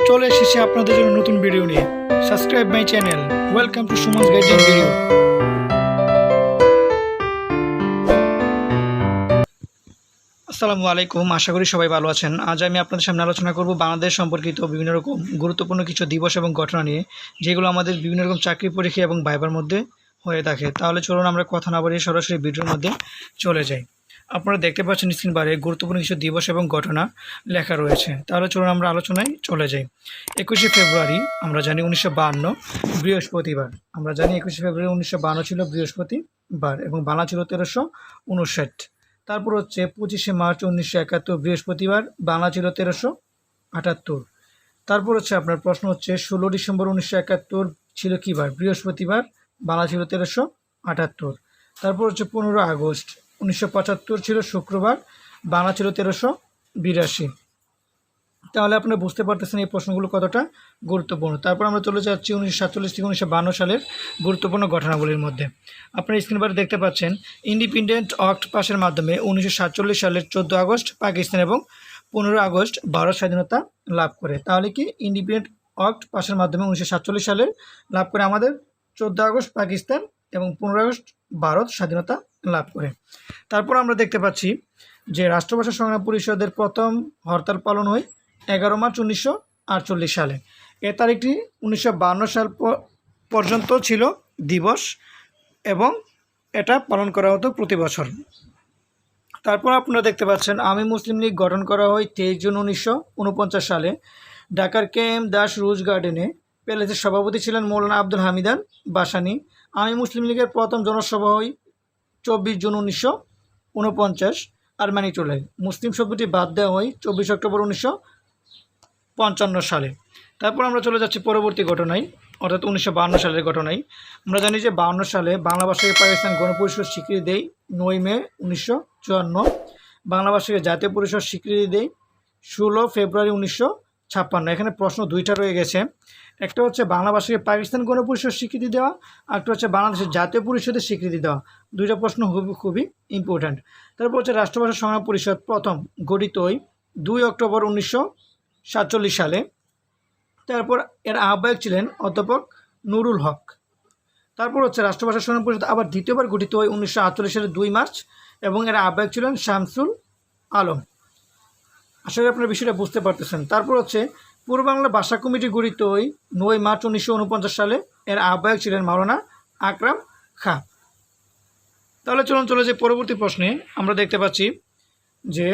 চলে এসেছি আপনাদের জন্য নতুন ভিডিও নিয়ে। Subscribe my channel. Welcome to সুমনস guided video. আসসালামু আলাইকুম, আশা করি সবাই ভালো আছেন। আজ আমি আপনাদের সামনে আলোচনা করব বাংলাদেশ সম্পর্কিত বিভিন্ন রকম গুরুত্বপূর্ণ কিছু দিবস এবং ঘটনা নিয়ে, যেগুলো আমাদের বিভিন্ন রকম চাকরি পরীক্ষা এবং ভাইবার মধ্যে হয়ে থাকে। তাহলে চলুন আমরা কথা না বাড়িয়ে সরাসরি ভিডিওর মধ্যে চলে যাই। আপনারা দেখতে পাচ্ছেন স্ক্রিন বারে গুরুত্বপূর্ণ কিছু দিবস এবং ঘটনা লেখা রয়েছে। তাহলে চলুন আমরা আলোচনায় চলে যাই। 21শে ফেব্রুয়ারি আমরা জানি 1952 বৃহস্পতিবার। আমরা জানি 21শে ফেব্রুয়ারি 1952 ছিল বৃহস্পতিবার এবং বাংলা ছিল 1359। তারপর হচ্ছে 25শে মার্চ 1971 বৃহস্পতিবার, বাংলা ছিল 1378। তারপর হচ্ছে আপনার প্রশ্ন হচ্ছে 16 ডিসেম্বর 1971 ছিল কী বার? বৃহস্পতিবার, বাংলা ছিল 1378। তারপর হচ্ছে 15 আগস্ট 1975 ছিল শুক্রবার, বাংলা ছিল 1382। তাহলে আপনারা বুঝতে পারতেছেন এই প্রশ্নগুলো কতটা গুরুত্বপূর্ণ। তারপর আমরা চলে যাচ্ছি 1947 থেকে 1952 সালের গুরুত্বপূর্ণ ঘটনাগুলির মধ্যে। আপনারা স্ক্রিন বারে দেখতে পাচ্ছেন ইন্ডিপেন্ডেন্ট অ্যাক্ট পাসের মাধ্যমে 1947 সালের 14 আগস্ট পাকিস্তান এবং 15 আগস্ট ভারত স্বাধীনতা লাভ করে। তাহলে কি ইন্ডিপেন্ডেন্ট অ্যাক্ট পাসের মাধ্যমে 1947 সালে লাভ করে আমাদের 14 আগস্ট পাকিস্তান এবং 15 আগস্ট ভারত স্বাধীনতা লাভ করে। তারপর আমরা দেখতে পাচ্ছি যে রাষ্ট্রভাষা সংগ্রাম পরিষদের প্রথম হরতাল পালন হয় 11 মার্চ 1948 সালে। এ তারিখটি 1952 সাল পর্যন্ত ছিল দিবস এবং এটা পালন করা হতো প্রতি বছর। তারপর আপনারা দেখতে পাচ্ছেন আমি মুসলিম লীগ গঠন করা হয় 23 জুন 1949 সালে ঢাকার KM দাস রোজ গার্ডেনে। প্যালেসের সভাপতি ছিলেন মৌলানা আব্দুল হামিদান বাসানি। আমি মুসলিম লীগের প্রথম জনসভা হয় 24 জুন 1949 আরমানিটোলায়। মুসলিম শব্দটি বাদ দেওয়া হয় 24 অক্টোবর 1955 সালে। তারপর আমরা চলে যাচ্ছি পরবর্তী ঘটনায়, অর্থাৎ 1952 সালের ঘটনায়। আমরা জানি যে 52 সালে বাংলা ভাষাকে পাকিস্তান গণপরিষদ স্বীকৃতি দেয় 9 মে 1954। বাংলা ভাষাকে জাতীয় পরিষদ স্বীকৃতি দেয় 16 ফেব্রুয়ারি 1956। এখানে প্রশ্ন দুইটা রয়ে গেছে, একটা হচ্ছে বাংলা ভাষাকে পাকিস্তান গণপরিষদ স্বীকৃতি দেওয়া, আর একটা হচ্ছে বাংলাদেশের জাতীয় পরিষদের স্বীকৃতি দেওয়া। দুইটা প্রশ্ন খুবই ইম্পর্ট্যান্ট। তারপর হচ্ছে রাষ্ট্রভাষা সংগ্রাম পরিষদ প্রথম গঠিত হয় 2 অক্টোবর 1947 সালে। তারপর এর আহ্বায়ক ছিলেন অধ্যাপক নুরুল হক। তারপর হচ্ছে রাষ্ট্রভাষা সংগ্রাম পরিষদ আবার দ্বিতীয়বার গঠিত হয় 1948 সালের 2 মার্চ এবং এর আহ্বায়ক ছিলেন শামসুল আলম। আশা করি আপনারা বিষয়টা বুঝতে পারতেছেন। তারপর হচ্ছে পূর্ব বাংলা ভাষা কমিটি গঠিত হয় 9 মার্চ 1949 সালে। এর আহ্বায়ক ছিলেন মাওলানা আকরাম খাঁ। তাহলে চলে যে পরবর্তী প্রশ্নে। আমরা দেখতে পাচ্ছি যে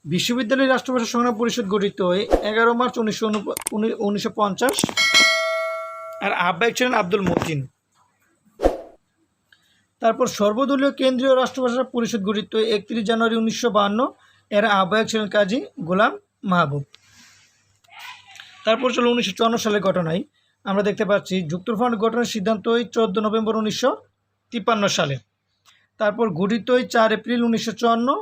বিশ্ববিদ্যালয় রাষ্ট্রভাষা সংগ্রাম পরিষদ গঠিত হয় 11 মার্চ 1950। আর আহ্বায়ক ছিলেন আব্দুল মতিন। তারপর সর্বদলীয় কেন্দ্রীয় রাষ্ট্রভাষা পরিষদ গঠিত হয় 31 জানুয়ারি 1952। এর আহ্বায়ক ছিলেন কাজী গোলাম মাহবুব। তারপর 1954 সালের ঘটনায় আমরা দেখতে পাচ্ছি যুক্তফ্রন্ট গঠনের সিদ্ধান্ত হয় 14 নভেম্বর 1953 সালে। তারপর গঠিত হয় 4 এপ্রিল 1954।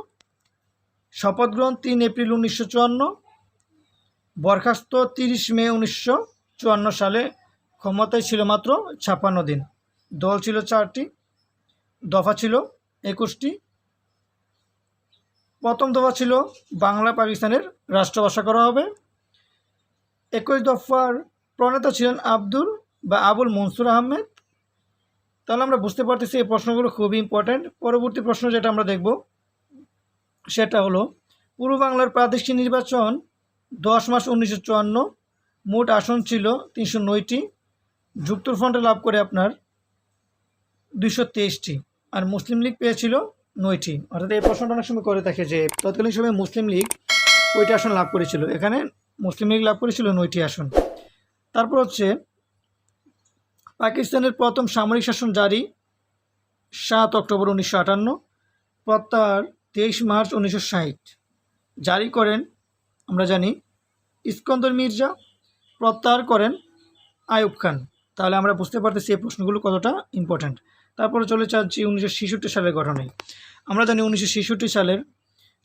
শপথ গ্রহণ 3 এপ্রিল 1954। বরখাস্ত 30 মে 1954 সালে। ক্ষমতায় ছিল মাত্র 56 দিন। দল ছিল 4টি, দফা ছিল 21টি। প্রথম দফা ছিল বাংলা পাকিস্তানের রাষ্ট্রভাষা করা হবে। 21 দফার প্রণেতা ছিলেন আবুল মনসুর আহমেদ। তাহলে আমরা বুঝতে পারতেছি এই প্রশ্নগুলো খুবই ইম্পর্ট্যান্ট। পরবর্তী প্রশ্ন যেটা আমরা দেখব সেটা হলো পূর্ব বাংলার প্রাদেশিক নির্বাচন 10 মার্চ 1954। মোট আসন ছিল 309টি। যুক্তফ্রন্টে লাভ করে আপনার 223টি, আর মুসলিম লীগ পেয়েছিল 9টি। অর্থাৎ এই প্রশ্নটা অনেক সময় করে থাকে যে তৎকালীন সময়ে মুসলিম লীগ কয়টি আসন লাভ করেছিল। এখানে মুসলিম লীগ লাভ করেছিল 9টি আসন। তারপর হচ্ছে পাকিস্তানের প্রথম সামরিক শাসন জারি 7 অক্টোবর 1958। প্রত্যাহার 23 মার্চ 1960। জারি করেন আমরা জানি ইস্কন্দর মির্জা, প্রত্যাহার করেন আইয়ুব খান। তাহলে আমরা বুঝতে পারতেছি এই প্রশ্নগুলো কতটা ইম্পর্ট্যান্ট। তারপরে চলে যাচ্ছি 1966 সালের ঘটনায়। আমরা জানি 1966 সালের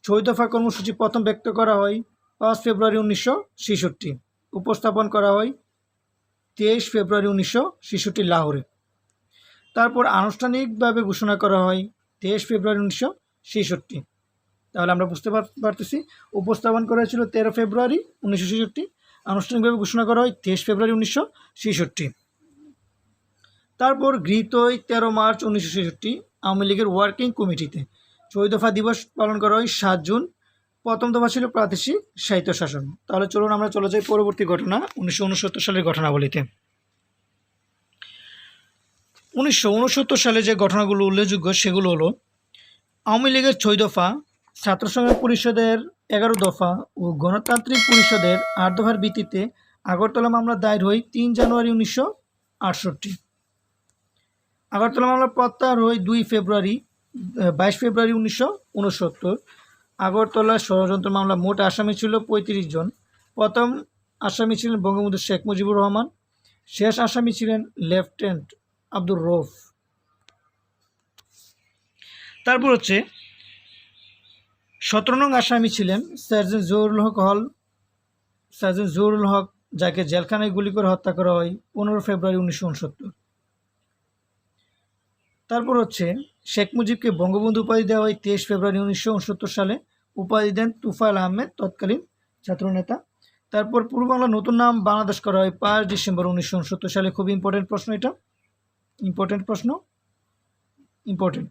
6 দফা কর্মসূচি প্রথম ব্যক্ত করা হয় 5 ফেব্রুয়ারি 1966। উপস্থাপন করা হয় 23 ফেব্রুয়ারি 1966 লাহোরে। তারপর আনুষ্ঠানিকভাবে ঘোষণা করা হয় 23 ফেব্রুয়ারি 1966। তাহলে আমরা বুঝতে পারতেছি উপস্থাপন করা হয়েছিল 13 ফেব্রুয়ারি 1966, আনুষ্ঠানিকভাবে ঘোষণা করা হয় 23 ফেব্রুয়ারি 1966। তারপর গৃহীত হয় 13 মার্চ 1966 আওয়ামী লীগের ওয়ার্কিং কমিটিতে। 14 দফা দিবস পালন করা হয় 7 জুন। প্রথম দফা ছিল প্রাদেশিক স্বায়ত্তশাসন। তাহলে চলুন আমরা চলে যাই পরবর্তী ঘটনা 1969 সালের ঘটনাবলিতে। 1969 সালে যে ঘটনাগুলো উল্লেখযোগ্য সেগুলো হলো আওয়ামী লীগের 6 দফা, ছাত্র সংগ্রাম পরিষদের 11 দফা ও গণতান্ত্রিক পরিষদের 8 দফার ভিত্তিতে আগরতলা মামলা দায়ের হয় 3 জানুয়ারি 1968। আগরতলা মামলা প্রত্যাহার হয় 22 ফেব্রুয়ারি 1969। আগরতলা ষড়যন্ত্র মামলা মোট আসামি ছিল 35 জন। প্রথম আসামি ছিলেন বঙ্গবন্ধু শেখ মুজিবুর রহমান, শেষ আসামি ছিলেন লেফটেন্যান্ট আব্দুর রউফ। তারপর হচ্ছে 17 নং আসামি ছিলেন সার্জেন্ট জহুরুল হক, যাকে জেলখানায় গুলি করে হত্যা করা হয় 15 ফেব্রুয়ারি 1969। তারপর হচ্ছে শেখ মুজিবকে বঙ্গবন্ধু উপাধি দেওয়া হয় 23 ফেব্রুয়ারি 1969 সালে। উপাধি দেন তুফাইল আহমেদ, তৎকালীন ছাত্রনেতা। তারপর পূর্ব বাংলার নতুন নাম বাংলাদেশ করা হয় 5 ডিসেম্বর 1969 সালে। খুব ইম্পর্টেন্ট প্রশ্ন, এটা ইম্পর্টেন্ট।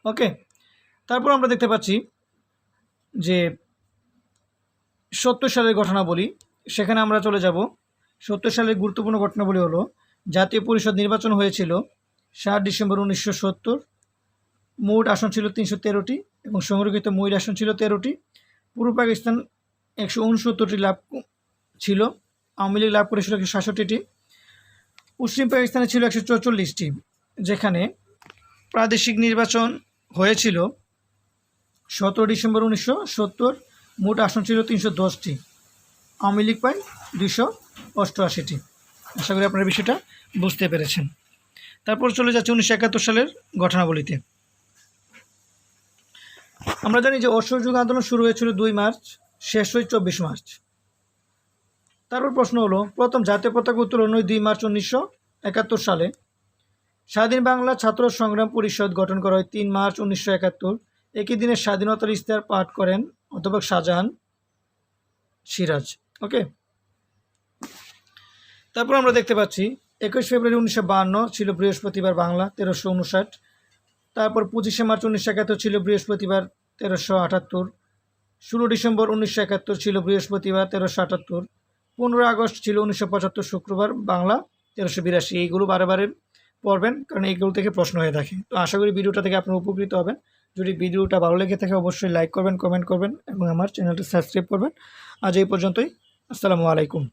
ওকে, তারপর আমরা দেখতে পাচ্ছি যে 70 সালের ঘটনা বলি, সেখানে আমরা চলে যাব। 70 সালের গুরুত্বপূর্ণ ঘটনাবলী হলো জাতীয় পরিষদ নির্বাচন হয়েছিল 7 ডিসেম্বর 1970। মোট আসন ছিল 313টি এবং সংরক্ষিত মহিলা আসন ছিল 13টি। পূর্ব পাকিস্তান 169টি লাভ ছিল, আওয়ামী লীগ লাভ করেছিল 166টি। পশ্চিম পাকিস্তানে ছিল 144টি, যেখানে প্রাদেশিক নির্বাচন হয়েছিল 17 ডিসেম্বর 1970। মোট আসন ছিল 310টি, আওয়ামী লীগ পায় 288টি। আশা করি আপনারা বিষয়টা বুঝতে পেরেছেন। তারপর চলে যাচ্ছে 1971 সালের ঘটনাবলিতে। আমরা জানি যে অসহযোগ আন্দোলন শুরু হয়েছিল 2 মার্চ, শেষ হয় 24 মার্চ। তারপর প্রশ্ন হলো প্রথম জাতীয় পতাকা উত্তোলন হয় 2 মার্চ 1971 সালে। স্বাধীন বাংলা ছাত্র সংগ্রাম পরিষদ গঠন করা হয় 3 মার্চ 1971। একই দিনে স্বাধীনতার ইশতেহার পাঠ করেন অধ্যাপক শাহজাহান সিরাজ। ওকে, তারপর আমরা দেখতে পাচ্ছি 21 ফেব্রুয়ারি 1952 ছিল বৃহস্পতিবার, বাংলা 1359। তারপর 25 মার্চ 1971 ছিল বৃহস্পতিবার, 1378। 16 ডিসেম্বর 1971 ছিল বৃহস্পতিবার, 1378। 15 আগস্ট ছিল 1975 শুক্রবার, বাংলা 1382। এইগুলো বারে পড়বেন, কারণ এইগুলো থেকে প্রশ্ন হয়ে থাকে। তো আশা করি ভিডিওটা থেকে আপনারা উপকৃত হবেন। যদি ভিডিওটা ভালো লেগে থাকে অবশ্যই লাইক করবেন, কমেন্ট করবেন এবং আমার চ্যানেলটি সাবস্ক্রাইব করবেন। আজ এই পর্যন্তই। আসসালামু আলাইকুম।